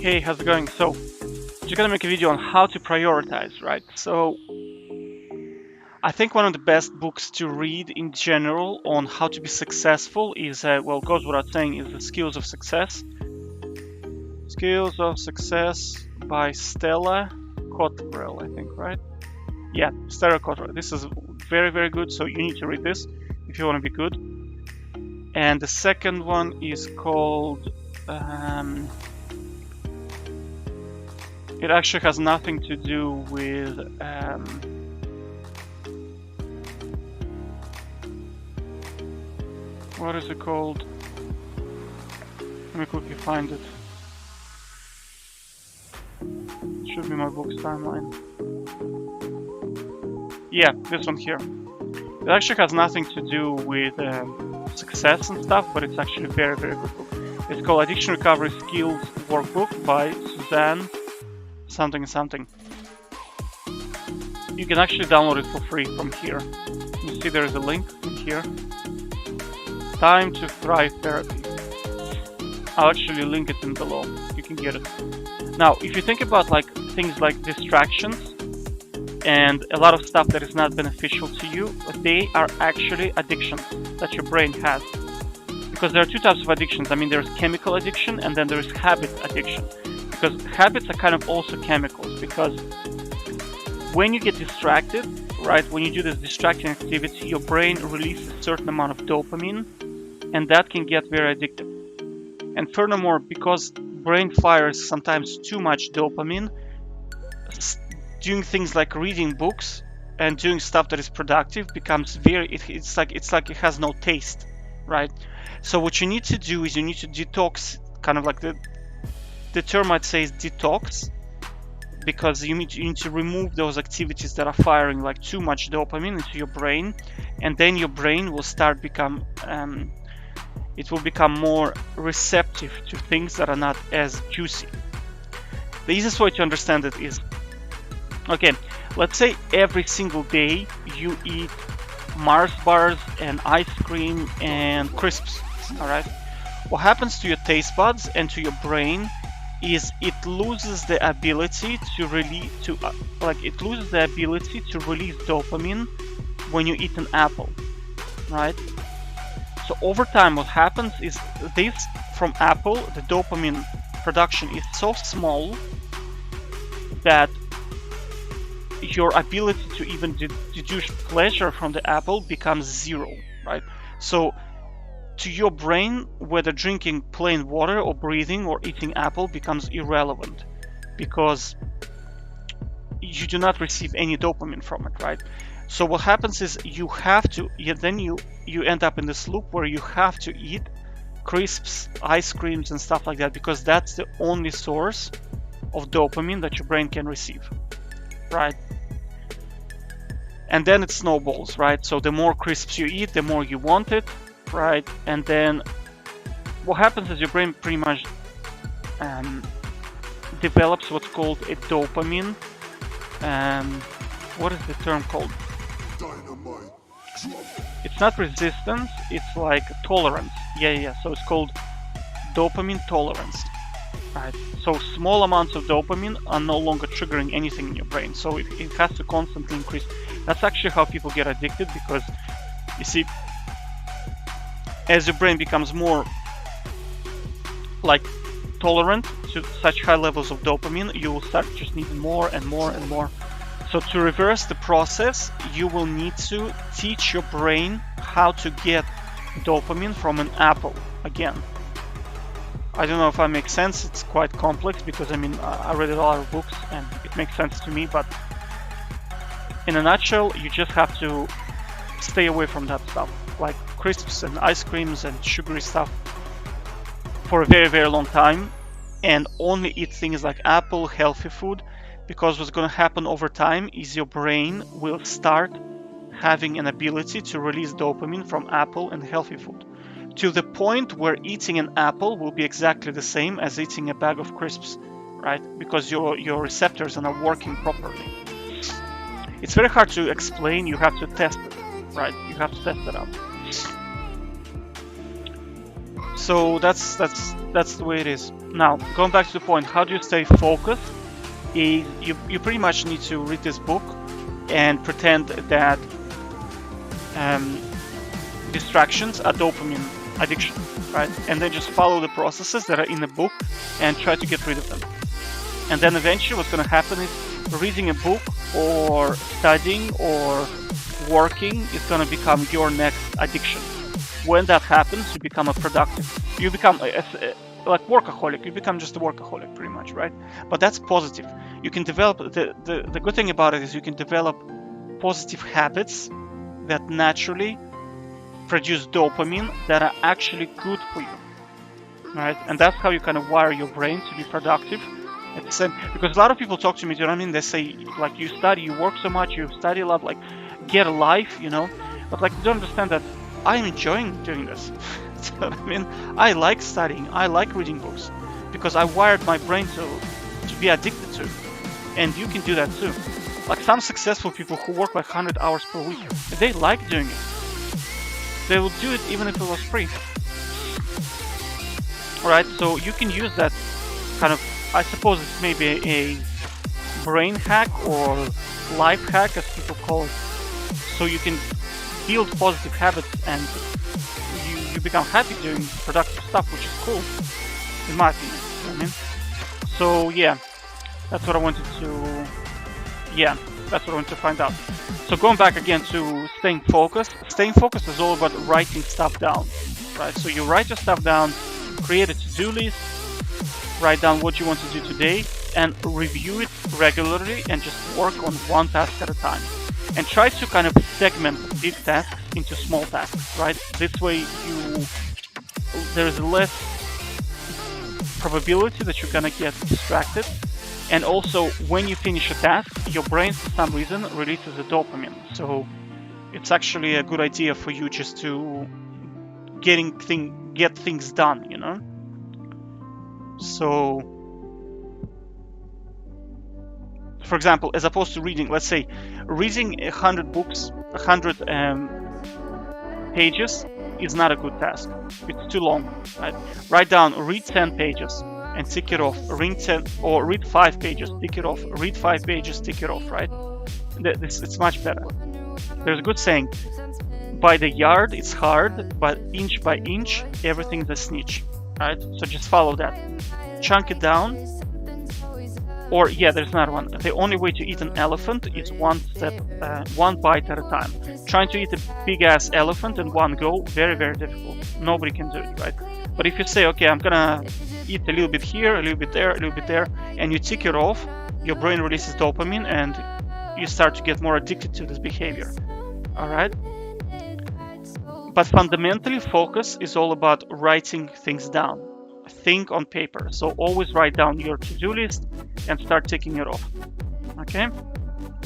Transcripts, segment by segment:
Hey, how's it going? So, just gonna make a video on how to prioritize, right? So, I think one of the best books to read in general on how to be successful is, well, goes without saying, is The Skills of Success. Skills of Success by Stella Cottrell, I think, right? Yeah, Stella Cottrell. This is very, very good, so you need to read this if you want to be good. And the second one is called it actually has nothing to do with what is it called? Let me quickly find it. It should be my book's timeline. Yeah, this one here. It actually has nothing to do with success and stuff, but it's actually a very, very good book. It's called Addiction Recovery Skills Workbook by Suzanne something something. You can actually download it for free from here. You see there is a link in here. Time to Thrive Therapy. I'll actually link it in below. You can get it. Now, if you think about like things like distractions and a lot of stuff that is not beneficial to you, they are actually addictions that your brain has. Because there are two types of addictions. I mean, there's chemical addiction and then there's habit addiction. Because habits are kind of also chemicals. Because when you get distracted, right, when you do this distracting activity, your brain releases a certain amount of dopamine, and that can get very addictive. And furthermore, because brain fires sometimes too much dopamine, doing things like reading books and doing stuff that is productive becomes very, it's like it has no taste, right? So what you need to do is you need to detox, kind of like the term I'd say is detox, because you need to remove those activities that are firing like too much dopamine into your brain, and then your brain will start become it will become more receptive to things that are not as juicy. The easiest way to understand it is, okay, let's say every single day you eat Mars bars and ice cream and crisps, all right? What happens to your taste buds and to your brain is it loses the ability to release dopamine when you eat an apple, right? So over time, what happens is this from apple, the dopamine production is so small that your ability to even deduce pleasure from the apple becomes zero, right? So to your brain, whether drinking plain water or breathing or eating apple becomes irrelevant because you do not receive any dopamine from it, right? So what happens is you have to, then you end up in this loop where you have to eat crisps, ice creams and stuff like that, because that's the only source of dopamine that your brain can receive, right? And then it snowballs, right? So the more crisps you eat, the more you want it, right? And then what happens is your brain pretty much develops what's called a dopamine. What is the term called? It's not resistance, it's like tolerance. Yeah. So it's called dopamine tolerance, right? So small amounts of dopamine are no longer triggering anything in your brain. So it has to constantly increase. That's actually how people get addicted, because you see, as your brain becomes more like tolerant to such high levels of dopamine, you will start just needing more and more and more. So to reverse the process, you will need to teach your brain how to get dopamine from an apple again. I don't know if that makes sense. It's quite complex because I mean I read a lot of books and it makes sense to me, but in a nutshell, you just have to stay away from that stuff, like crisps and ice creams and sugary stuff, for a very, very long time, and only eat things like apple, healthy food, because what's going to happen over time is your brain will start having an ability to release dopamine from apple and healthy food, to the point where eating an apple will be exactly the same as eating a bag of crisps, right? Because your receptors are not working properly. It's very hard to explain. You have to test it, right? You have to test it out. So that's the way it is. Now, going back to the point, how do you stay focused? Is you pretty much need to read this book and pretend that distractions are dopamine addiction, right? And then just follow the processes that are in the book and try to get rid of them. And then eventually what's going to happen is reading a book or studying or working is going to become your next addiction. When that happens, you become you become like workaholic. You become just a workaholic pretty much, right? But that's positive. You can develop, the good thing about it is you can develop positive habits that naturally produce dopamine that are actually good for you, right? And that's how you kind of wire your brain to be productive. At the same, because a lot of people talk to me, you know what I mean? They say, like, you study, you work so much, you study a lot, like, get a life, you know? But, like, you don't understand that I'm enjoying doing this. You know what I mean? I like studying, I like reading books, because I wired my brain to be addicted to it. And you can do that too. Like some successful people who work like 100 hours per week, they like doing it. They will do it even if it was free. Alright, so you can use that kind of, I suppose it's maybe a brain hack or life hack, as people call it. So you can build positive habits and you become happy doing productive stuff, which is cool, in my opinion. You know what I mean? So yeah, that's what I wanted to find out. So going back again to staying focused. Staying focused is all about writing stuff down, right? So you write your stuff down, create a to-do list, write down what you want to do today, and review it regularly and just work on one task at a time. And try to kind of segment big tasks into small tasks, right? This way there's less probability that you're gonna get distracted. And also, when you finish a task, your brain, for some reason, releases a dopamine. So it's actually a good idea for you just to get things done, you know? So, for example, as opposed to reading, let's say, reading 100 books, 100 pages is not a good task. It's too long, right? Write down, read 10 pages. And tick it off. Read 10 or read 5 pages, tick it off. Read 5 pages, tick it off, right? It's much better. There's a good saying, by the yard it's hard, but inch by inch everything's a snitch, right? So just follow that. Chunk it down. Or yeah, there's another one. The only way to eat an elephant is one bite at a time. Trying to eat a big ass elephant in one go, very, very difficult. Nobody can do it, right? But if you say, okay, I'm gonna eat a little bit here, a little bit there, a little bit there, and you tick it off, your brain releases dopamine and you start to get more addicted to this behavior. Alright? But fundamentally, focus is all about writing things down. Think on paper. So always write down your to-do list and start ticking it off. Okay?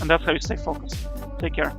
And that's how you stay focused. Take care.